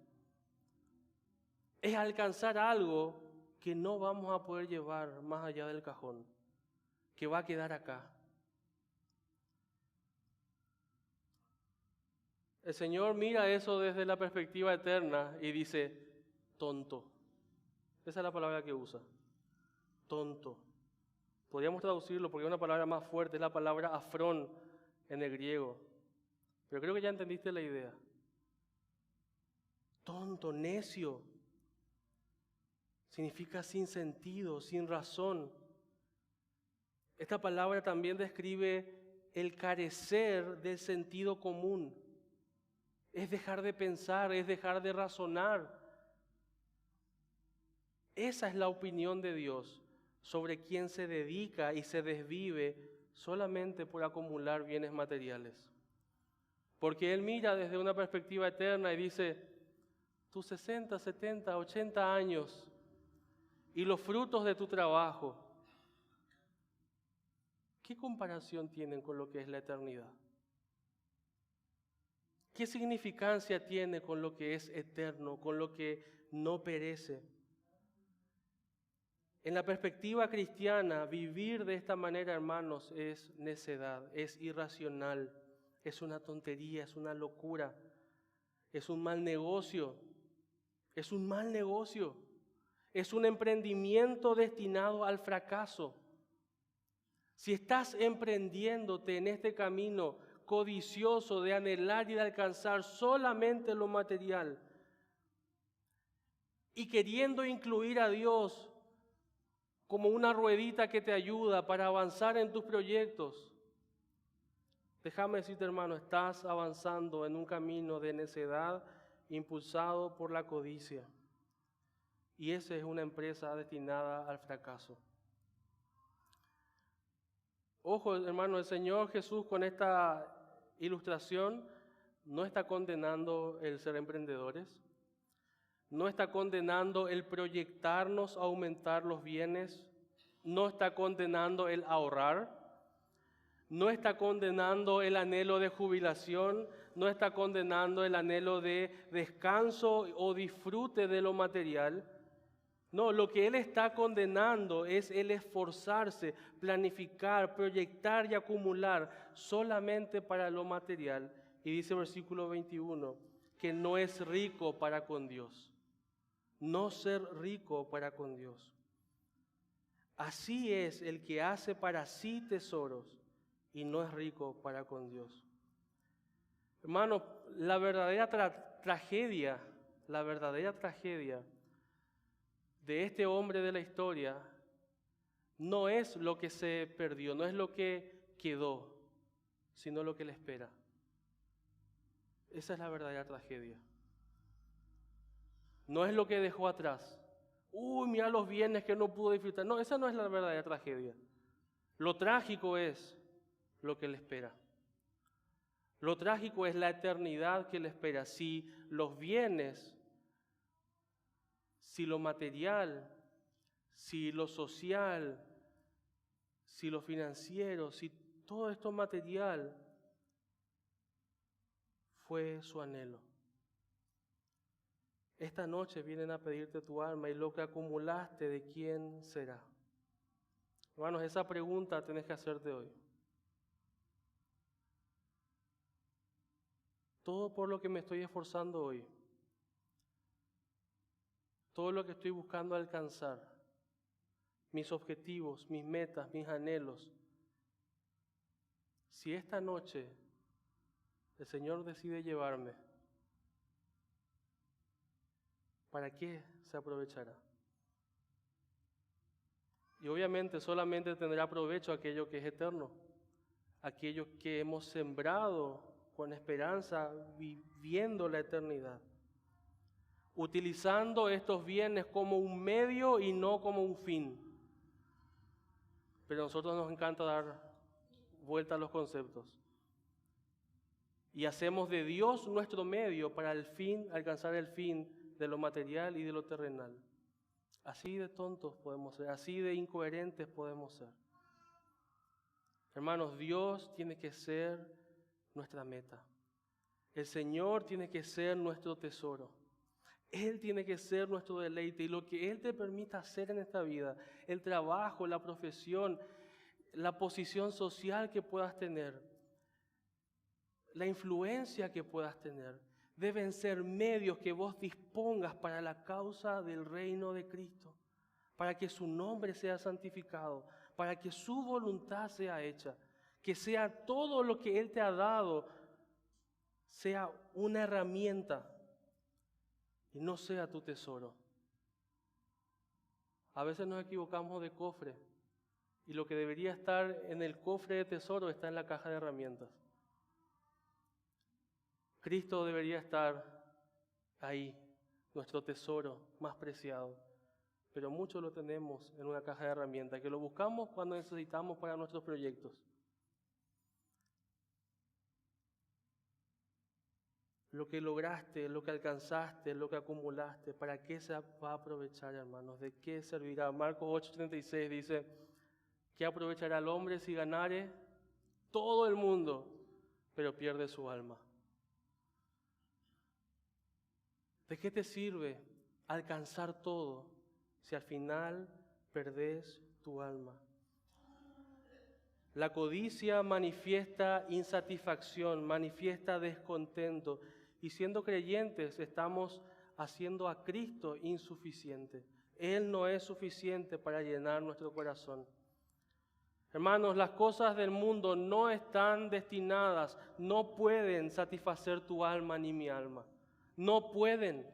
Es alcanzar algo que no vamos a poder llevar más allá del cajón, que va a quedar acá. El Señor mira eso desde la perspectiva eterna y dice, tonto. Esa es la palabra que usa, tonto. Podríamos traducirlo porque es una palabra más fuerte, es la palabra afrón en el griego. Pero creo que ya entendiste la idea. Tonto, necio. Significa sin sentido, sin razón. Esta palabra también describe el carecer del sentido común. Es dejar de pensar, es dejar de razonar. Esa es la opinión de Dios sobre quien se dedica y se desvive solamente por acumular bienes materiales. Porque Él mira desde una perspectiva eterna y dice, tus 60, 70, 80 años y los frutos de tu trabajo, ¿qué comparación tienen con lo que es la eternidad? ¿Qué significancia tiene con lo que es eterno, con lo que no perece? En la perspectiva cristiana, vivir de esta manera, hermanos, es necedad, es irracional, es una tontería, es una locura, es un mal negocio, es un mal negocio, es un emprendimiento destinado al fracaso. Si estás emprendiéndote en este camino codicioso de anhelar y de alcanzar solamente lo material y queriendo incluir a Dios como una ruedita que te ayuda para avanzar en tus proyectos, déjame decirte, hermano, estás avanzando en un camino de necedad impulsado por la codicia. Y esa es una empresa destinada al fracaso. Ojo, hermano, el Señor Jesús con esta ilustración no está condenando el ser emprendedores, no está condenando el proyectarnos a aumentar los bienes, no está condenando el ahorrar, no está condenando el anhelo de jubilación, no está condenando el anhelo de descanso o disfrute de lo material. No, lo que Él está condenando es el esforzarse, planificar, proyectar y acumular solamente para lo material. Y dice el versículo 21, que no es rico para con Dios. No ser rico para con Dios. Así es el que hace para sí tesoros y no es rico para con Dios. Hermano, la verdadera tragedia de este hombre de la historia no es lo que se perdió, no es lo que quedó, sino lo que le espera. Esa es la verdadera tragedia. No es lo que dejó atrás. Uy, mira los bienes que no pudo disfrutar. No, esa no es la verdadera tragedia. Lo trágico es lo que le espera. Lo trágico es la eternidad que le espera. Si los bienes, si lo material, si lo social, si lo financiero, si todo esto material fue su anhelo. Esta noche vienen a pedirte tu alma y lo que acumulaste, ¿de quién será? Hermanos, esa pregunta tenés que hacerte hoy. Todo por lo que me estoy esforzando hoy, todo lo que estoy buscando alcanzar, mis objetivos, mis metas, mis anhelos, si esta noche el Señor decide llevarme, ¿para qué se aprovechará? Y obviamente solamente tendrá provecho aquello que es eterno, aquello que hemos sembrado con esperanza, viviendo la eternidad, utilizando estos bienes como un medio y no como un fin. Pero a nosotros nos encanta dar vuelta a los conceptos. Y hacemos de Dios nuestro medio para el fin, alcanzar el fin de lo material y de lo terrenal. Así de tontos podemos ser, así de incoherentes podemos ser. Hermanos, Dios tiene que ser nuestra meta. El Señor tiene que ser nuestro tesoro. Él tiene que ser nuestro deleite, y lo que Él te permita hacer en esta vida, el trabajo, la profesión, la posición social que puedas tener, la influencia que puedas tener, deben ser medios que vos dispongas para la causa del reino de Cristo, para que su nombre sea santificado, para que su voluntad sea hecha, que sea todo lo que Él te ha dado, sea una herramienta y no sea tu tesoro. A veces nos equivocamos de cofre y lo que debería estar en el cofre de tesoro está en la caja de herramientas. Cristo debería estar ahí, nuestro tesoro más preciado, pero mucho lo tenemos en una caja de herramientas, que lo buscamos cuando necesitamos para nuestros proyectos. Lo que lograste, lo que alcanzaste, lo que acumulaste, ¿para qué se va a aprovechar, hermanos? ¿De qué servirá? Marcos 8:36 dice, ¿qué aprovechará el hombre si ganare todo el mundo, pero pierde su alma? ¿De qué te sirve alcanzar todo si al final perdés tu alma? La codicia manifiesta insatisfacción, manifiesta descontento, y siendo creyentes estamos haciendo a Cristo insuficiente. Él no es suficiente para llenar nuestro corazón. Hermanos, las cosas del mundo no están destinadas, no pueden satisfacer tu alma ni mi alma. No pueden.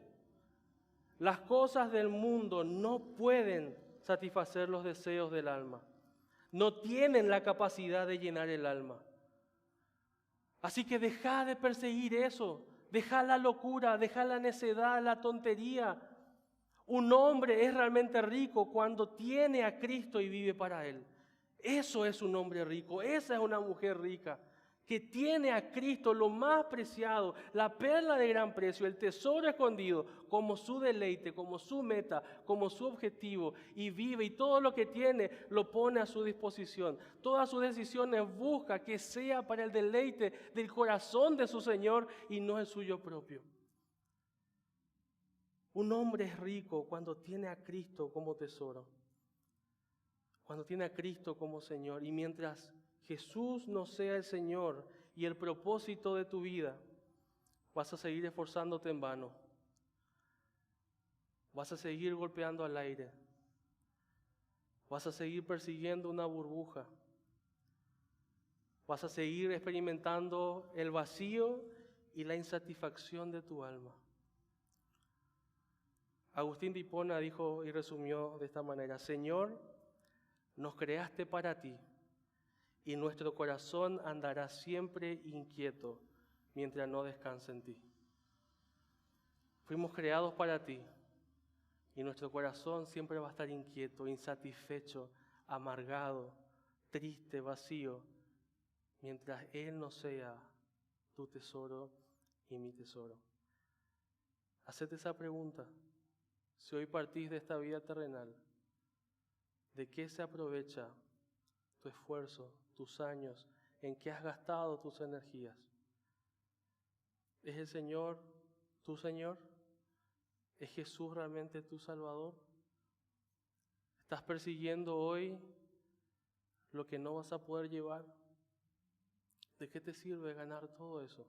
Las cosas del mundo no pueden satisfacer los deseos del alma. No tienen la capacidad de llenar el alma. Así que deja de perseguir eso. Deja la locura, deja la necedad, la tontería. Un hombre es realmente rico cuando tiene a Cristo y vive para Él. Eso es un hombre rico, esa es una mujer rica, que tiene a Cristo, lo más preciado, la perla de gran precio, el tesoro escondido, como su deleite, como su meta, como su objetivo, y vive, y todo lo que tiene lo pone a su disposición. Todas sus decisiones busca que sea para el deleite del corazón de su Señor y no el suyo propio. Un hombre es rico cuando tiene a Cristo como tesoro, cuando tiene a Cristo como Señor, y mientras Jesús no sea el Señor y el propósito de tu vida, vas a seguir esforzándote en vano. Vas a seguir golpeando al aire. Vas a seguir persiguiendo una burbuja. Vas a seguir experimentando el vacío y la insatisfacción de tu alma. Agustín de Hipona dijo y resumió de esta manera: Señor, nos creaste para ti, y nuestro corazón andará siempre inquieto mientras no descanse en ti. Fuimos creados para ti y nuestro corazón siempre va a estar inquieto, insatisfecho, amargado, triste, vacío, mientras Él no sea tu tesoro y mi tesoro. Hacete esa pregunta. Si hoy partís de esta vida terrenal, ¿de qué se aprovecha tu esfuerzo, tus años, en qué has gastado tus energías? ¿Es el Señor tu Señor? ¿Es Jesús realmente tu Salvador? ¿Estás persiguiendo hoy lo que no vas a poder llevar? ¿De qué te sirve ganar todo eso?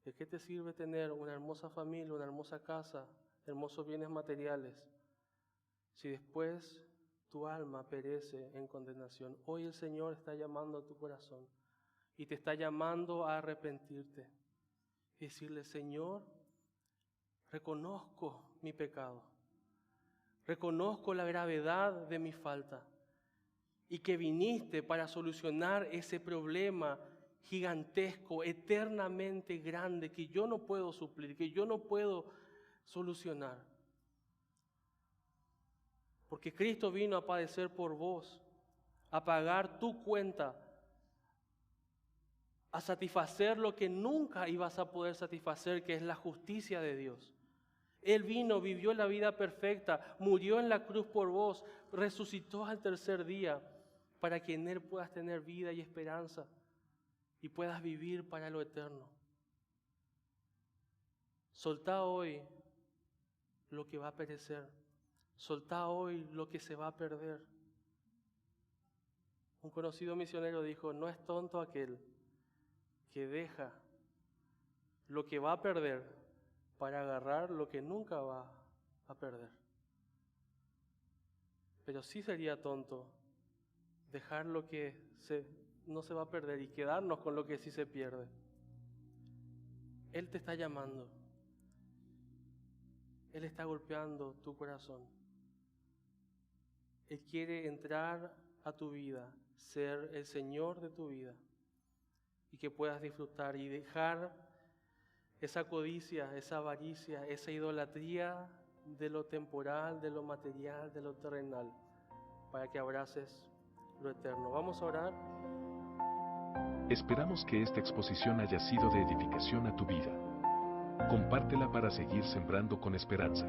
¿De qué te sirve tener una hermosa familia, una hermosa casa, hermosos bienes materiales, si después tu alma perece en condenación? Hoy el Señor está llamando a tu corazón y te está llamando a arrepentirte y decirle: Señor, reconozco mi pecado, reconozco la gravedad de mi falta y que viniste para solucionar ese problema gigantesco, eternamente grande, que yo no puedo suplir, que yo no puedo solucionar. Porque Cristo vino a padecer por vos, a pagar tu cuenta, a satisfacer lo que nunca ibas a poder satisfacer, que es la justicia de Dios. Él vino, vivió la vida perfecta, murió en la cruz por vos, resucitó al tercer día, para que en Él puedas tener vida y esperanza y puedas vivir para lo eterno. Soltá hoy lo que va a perecer. Soltá hoy lo que se va a perder. Un conocido misionero dijo, no es tonto aquel que deja lo que va a perder para agarrar lo que nunca va a perder. Pero sí sería tonto dejar lo que no se va a perder y quedarnos con lo que sí se pierde. Él te está llamando. Él está golpeando tu corazón. Él quiere entrar a tu vida, ser el Señor de tu vida y que puedas disfrutar y dejar esa codicia, esa avaricia, esa idolatría de lo temporal, de lo material, de lo terrenal, para que abraces lo eterno. Vamos a orar. Esperamos que esta exposición haya sido de edificación a tu vida. Compártela para seguir sembrando con esperanza.